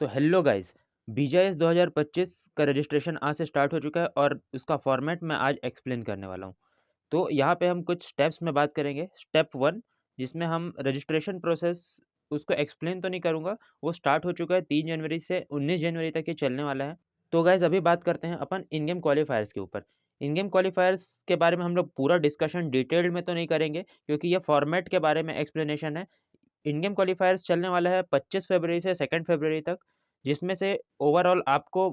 तो hello guys, BGIS 2025 का registration आज से स्टार्ट हो चुका है और उसका फॉर्मेट मैं आज एक्सप्लेन करने वाला हूँ। तो यहाँ पे हम कुछ स्टेप्स में बात करेंगे। स्टेप 1 जिसमें हम रजिस्ट्रेशन प्रोसेस उसको एक्सप्लेन तो नहीं करूँगा, वो स्टार्ट हो चुका है 3 जनवरी से 19 जनवरी तक ये चलने वाला है। तो गाइस अभी बात करते हैं अपन इन गेम क्वालीफायर्स के ऊपर। इन गेम क्वालीफायर्स के बारे में हम लोग पूरा डिस्कशन डिटेल्ड में तो नहीं करेंगे क्योंकि ये फॉर्मेट के बारे में एक्सप्लेनेशन है। इन गेम क्वालीफायर्स चलने वाला है 25 फरवरी से 2 फरवरी तक, जिसमें से ओवरऑल आपको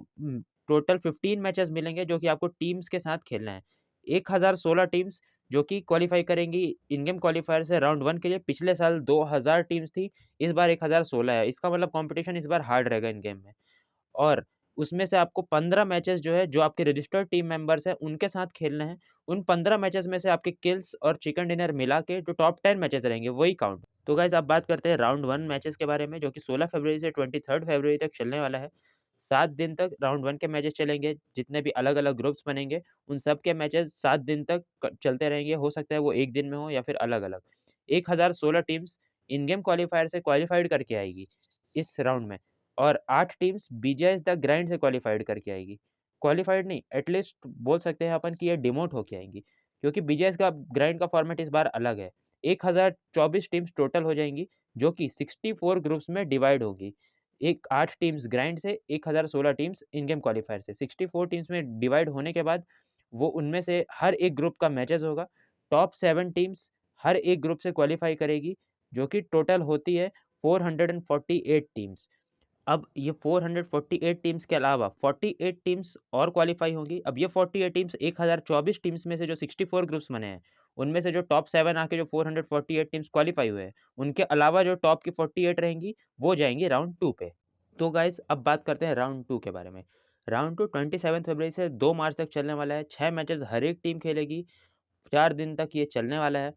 टोटल 15 मैचेस मिलेंगे जो कि आपको टीम्स के साथ खेलना है। 1016 टीम्स जो कि क्वालीफाई करेंगी इन गेम क्वालीफायर से राउंड 1 के लिए। पिछले साल 2000 टीम्स थी, इस बार 1016 है। इसका मतलब कॉम्पिटिशन इस बार हार्ड रहेगा इन गेम में। और उसमें से आपको 15 मैचेस जो है, जो आपके रजिस्टर्ड टीम मेंबर्स हैं, उनके साथ खेलना है। उन 15 मैचेस में से आपके किल्स और चिकन डिनर मिला के जो टॉप 10 मैचेस रहेंगे, वही काउंट। तो गाइज़ अब बात करते हैं राउंड 1 मैचेस के बारे में, जो कि 16 फरवरी से 23 फरवरी तक चलने वाला है। 7 दिन तक राउंड 1 के मैचेस चलेंगे, जितने भी अलग-अलग ग्रुप्स बनेंगे, उन सब के मैचेस 7 दिन तक क चलते रहेंगे। हो सकता है वो 1 दिन में हो या फिर अलग-अलग। 1016 टीम्स इन गेम क्वालीफायर से क्वालीफाइड करके आएगी इस राउंड में। और 8 टीम्स बीजीआईएस द ग्राइंड से क्वालीफाइड करके आएगी। क्वालीफाइड नहीं, एटलीस्ट बोल सकते हैं अपन कि ये डिमोट होके आएँगी, क्योंकि बीजीआईएस का ग्राइंड का फॉर्मेट इस बार अलग है। 1024 टीम्स टोटल हो जाएँगी, जो कि 64 ग्रुप्स में डिवाइड होंगी। 8 टीम्स ग्राइंड से, 1016 टीम्स इन गेम क्वालीफायर से। 64 टीम्स में डिवाइड होने के बाद वो उनमें से हर एक ग्रुप का मैचेज़ होगा। टॉप 7 टीम्स हर एक ग्रुप से क्वालीफाई करेगी, जो कि टोटल होती है 448 टीम्स। अब ये 448 टीम्स के अलावा 48 टीम्स और क्वालीफाई होंगी। अब ये 48 टीम्स 1024 टीम्स में से जो 64 ग्रुप्स बने हैं, उनमें से जो टॉप 7 आके जो 448 टीम्स क्वालीफाई हुए हैं, उनके अलावा जो टॉप की 48 रहेंगी, वो जाएँगी राउंड 2 पे। तो गाइज़ अब बात करते हैं राउंड 2 के बारे में। राउंड 2 27 फरवरी से 2 मार्च तक चलने वाला है। 6 मैचेज़ हर एक टीम खेलेगी। 4 दिन तक ये चलने वाला है।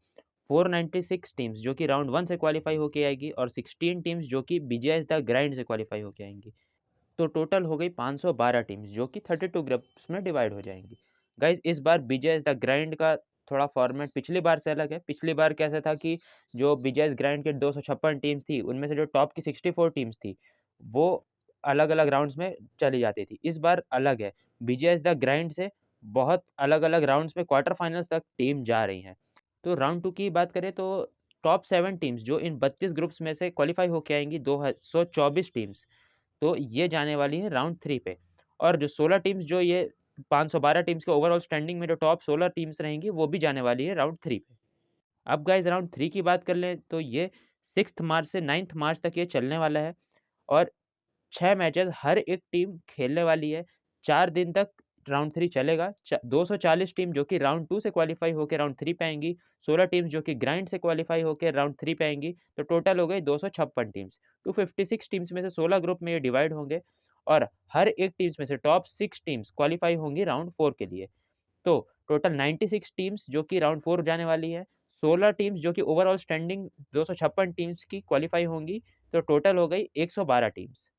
496 टीम्स जो कि राउंड 1 से क्वालीफाई होके आएगी और 16 टीम्स जो कि बीजीआईएस द ग्राइंड से क्वालीफाई होके आएँगी। तो टोटल हो गई 512 टीम्स जो कि 32 ग्रुप्स में डिवाइड हो जाएँगी। गाइज़ इस बार बीजीआईएस द ग्राइंड का थोड़ा फॉर्मेट पिछली बार से अलग है। पिछली बार कैसा था कि जो बीजीआईएस ग्राइंड के 256 टीम्स थी, उनमें से जो टॉप की 64 टीम्स थी, वो अलग-अलग राउंड्स में चली जाती थी। इस बार अलग है। बीजीआईएस द ग्राइंड से बहुत अलग-अलग राउंड्स में क्वार्टर फाइनल्स तक टीम जा रही हैं। तो राउंड 2 की बात करें तो टॉप 7 टीम्स जो इन 32 ग्रुप्स में से क्वालीफाई होके आएँगी, 224 टीम्स, तो ये जाने वाली है राउंड 3 पे। और जो 16 टीम्स जो ये 512 टीम्स के ओवरऑल स्टैंडिंग में जो टॉप 16 टीम्स रहेंगी, वो भी जाने वाली है राउंड 3 पे। अब गाइज़ राउंड 3 की बात कर लें तो ये 6th मार्च से 9th मार्च तक ये चलने वाला है और 6 मैचेज़ हर एक टीम खेलने वाली है। 4 दिन तक राउंड 3 चलेगा। 240 टीम जो कि राउंड 2 से क्वालीफाई होके राउंड 3 पे आएँगी। 16 टीम्स जो कि ग्राइंड से क्वालीफाई होके राउंड 3 पे आएँगी। तो टोटल हो गई 256 टीम्स। 256 टीम्स में से 16 ग्रुप में ये डिवाइड होंगे और हर एक टीम्स में से टॉप 6 टीम्स क्वालीफाई होंगी राउंड 4 के लिए। तो टोटल 96 टीम्स जो कि राउंड 4 जाने वाली है। 16 टीम्स जो कि ओवरऑल स्टैंडिंग 256 टीम्स की क्वालीफाई होंगी। तो टोटल हो गई 112 टीम्स।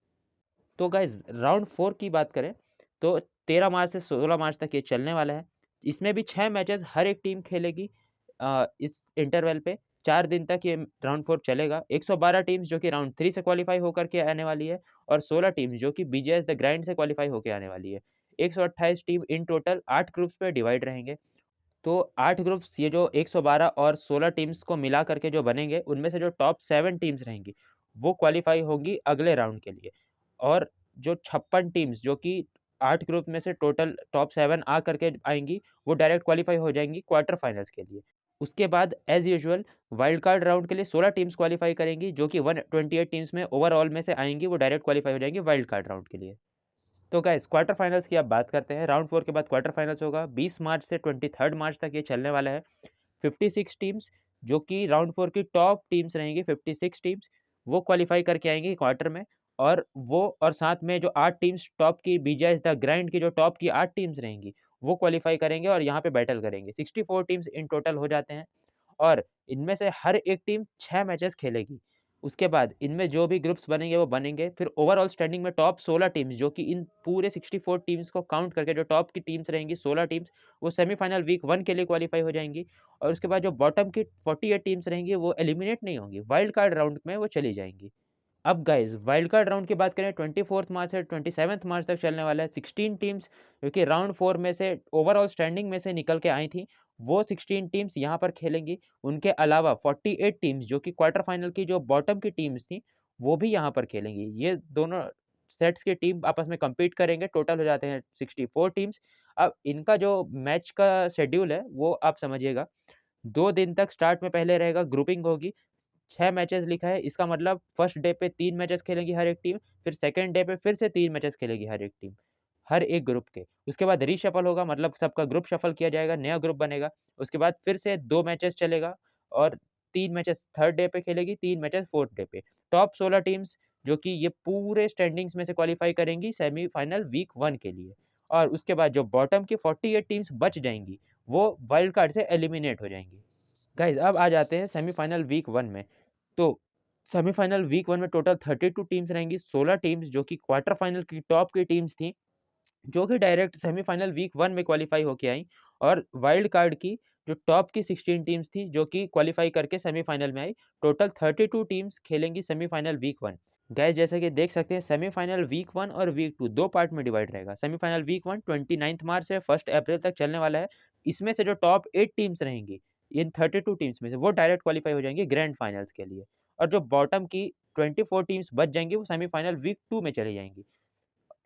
तो गाइज़ राउंड 4 की बात करें तो 13 मार्च से 16 मार्च तक ये चलने वाला है। इसमें भी 6 मैचेज़ हर एक टीम खेलेगी इस इंटरवल पे। 4 दिन तक ये राउंड 4 चलेगा। 112 टीम्स जो कि राउंड 3 से क्वालीफाई होकर के आने वाली है और 16 टीम्स जो कि बीजीएस द ग्राइंड से क्वालीफाई होके आने वाली है। 128 टीम इन टोटल 8 ग्रुप्स में डिवाइड रहेंगे। तो 8 ग्रुप्स ये जो 112 और 16 टीम्स को मिला करके जो बनेंगे, उनमें से जो टॉप 7 टीम्स रहेंगी, वो क्वालीफाई होंगी अगले राउंड के लिए। और जो 56 टीम्स जो कि 8 ग्रुप में से टोटल टॉप 7 आ करके आएँगी, वो डायरेक्ट क्वालीफाई हो जाएँगी क्वार्टर फाइनल्स के लिए। उसके बाद as usual wild card round के लिए 16 टीम्स क्वालीफाई करेंगी, जो कि 128 टीम्स में ओवरऑल में से आएँगी, वो डायरेक्ट क्वालीफाई हो जाएँगी वाइल्ड कार्ड राउंड के लिए। तो गाइस क्वार्टर फाइनल्स की अब बात करते हैं। राउंड 4 के बाद क्वार्टर फाइनल्स होगा। 20 मार्च से 23 मार्च तक ये चलने वाला है। 56 टीम्स जो कि राउंड 4 की टॉप टीम्स रहेंगी, 56 टीम्स वो क्वालीफाई करके आएँगी क्वार्टर में। और वो और साथ में जो 8 टीम्स टॉप की बीजीएस द ग्राइंड की जो टॉप की 8 टीम्स रहेंगी, वो क्वालीफाई करेंगे और यहाँ पे बैटल करेंगे। 64 टीम्स इन टोटल हो जाते हैं और इनमें से हर एक टीम 6 मैचेस खेलेगी। उसके बाद इनमें जो भी ग्रुप्स बनेंगे वो बनेंगे। फिर ओवरऑल स्टैंडिंग में टॉप 16 टीम्स जो कि इन पूरे 64 टीम्स को काउंट करके जो टॉप की टीम्स रहेंगी 16 टीम्स, वो सेमीफाइनल वीक 1 के लिए क्वालीफाई हो जाएँगी और उसके बाद जो बॉटम की 48 टीम्स रहेंगी वो एलिमिनेट नहीं होंगी, वाइल्ड कार्ड राउंड में वो चली जाएँगी। अब गाइस वाइल्ड कार्ड राउंड की बात करें 24 मार्च से 27 मार्च तक चलने वाला है। 16 टीम्स जो कि राउंड 4 में से ओवरऑल स्टैंडिंग में से निकल के आई थी, वो 16 टीम्स यहाँ पर खेलेंगी। उनके अलावा 48 टीम्स जो कि क्वार्टर फाइनल की जो बॉटम की टीम्स थी, वो भी यहाँ पर खेलेंगी। ये दोनों सेट्स की टीम आपस में कम्पीट करेंगे, टोटल हो जाते हैं 64 टीम्स। अब इनका जो मैच का शेड्यूल है वो आप समझिएगा, 2 दिन तक स्टार्ट में पहले रहेगा ग्रुपिंग होगी, 6 मैचेस लिखा है, इसका मतलब फर्स्ट डे पे 3 मैचेस खेलेगी हर एक टीम, फिर सेकंड डे पे फिर से 3 मैचेस खेलेगी हर एक टीम, हर एक ग्रुप के। उसके बाद रीशफल होगा, मतलब सबका ग्रुप शफल किया जाएगा, नया ग्रुप बनेगा। उसके बाद फिर से 2 मैचेस चलेगा और 3 मैचेस थर्ड डे पे खेलेगी, 3 मैचेस फोर्थ डे पे। टॉप 16 टीम्स जो कि ये पूरे स्टैंडिंग्स में से क्वालीफाई करेंगी सेमीफाइनल वीक 1 के लिए। और उसके बाद जो बॉटम की 48 टीम्स बच जाएँगी, वो वाइल्ड कार्ड से एलिमिनेट हो जाएँगी। गाइस अब आ जाते हैं सेमीफाइनल वीक 1 में। तो सेमीफाइनल वीक 1 में टोटल 32 टीम्स रहेंगी, 16 टीम्स जो कि क्वार्टर फाइनल की टॉप की टीम्स थी, जो कि डायरेक्ट सेमीफाइनल वीक 1 में क्वालीफाई होके आईं, और वाइल्ड कार्ड की जो टॉप की 16 टीम्स थी, जो कि क्वालीफाई करके सेमीफाइनल में आई। टोटल 32 टीम्स खेलेंगी सेमीफाइनल वीक 1। गाइस जैसा कि देख सकते हैं, सेमीफाइनल वीक 1 और वीक 2 2 पार्ट में डिवाइड रहेगा। सेमीफाइनल वीक 1 29 मार्च से 1 अप्रैल तक चलने वाला है। इसमें से जो टॉप 8 टीम्स रहेंगी, इन 32 टीम्स में से, वो डायरेक्ट क्वालीफाई हो जाएँगी ग्रैंड फाइनल्स के लिए। और जो बॉटम की 24 टीम्स बच जाएँगी, वो सेमीफाइनल वीक 2 में चली जाएँगी।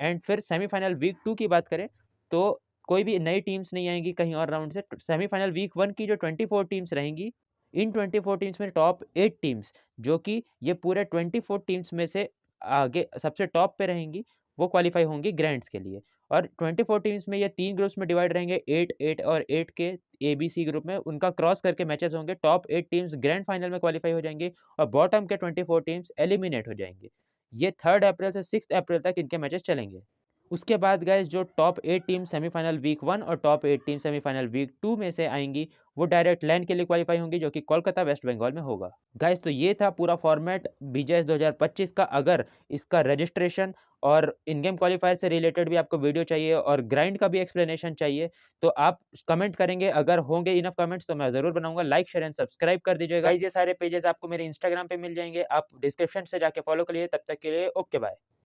एंड फिर सेमीफाइनल वीक 2 की बात करें, तो कोई भी नई टीम्स नहीं आएँगी कहीं और राउंड से। सेमीफाइनल वीक 1 की जो 24 टीम्स रहेंगी, इन 24 टीम्स में टॉप 8 टीम्स जो कि ये पूरे 24 टीम्स में से आगे सबसे टॉप पे रहेंगी, वो क्वालीफाई होंगी ग्रैंड्स के लिए। और 24 टीम्स में ये 3 ग्रुप्स में डिवाइड रहेंगे, 8, 8 और 8 के एबीसी ग्रुप में। उनका क्रॉस करके मैचेस होंगे। टॉप 8 टीम्स ग्रैंड फाइनल में क्वालीफाई हो जाएँगे और बॉटम के 24 टीम्स एलिमिनेट हो जाएँगे। ये 3 अप्रैल से 6 अप्रैल तक इनके मैचेस चलेंगे। उसके बाद गाइस जो टॉप 8 टीम सेमीफाइनल वीक 1 और टॉप 8 टीम सेमीफाइनल वीक 2 में से आएँगी, वो डायरेक्ट लैन के लिए क्वालीफाई होंगी, जो कि कोलकाता वेस्ट बंगाल में होगा। गाइस तो ये था पूरा फॉर्मेट बीजीएस 2025 का। अगर इसका रजिस्ट्रेशन और इन गेम क्वालीफायर से रिलेटेड भी आपको वीडियो चाहिए और ग्राइंड का भी एक्सप्लेनेशन चाहिए, तो आप कमेंट करेंगे। अगर होंगे इनफ कमेंट्स तो मैं ज़रूर बनाऊँगा। लाइक, शेयर एंड सब्सक्राइब कर दीजिएगा। गाइस ये सारे पेजेज़ आपको मेरे इंस्टाग्राम पे मिल जाएँगे, आप डिस्क्रिप्शन से जाके फॉलो करिए। तब तक के लिए ओके बाय।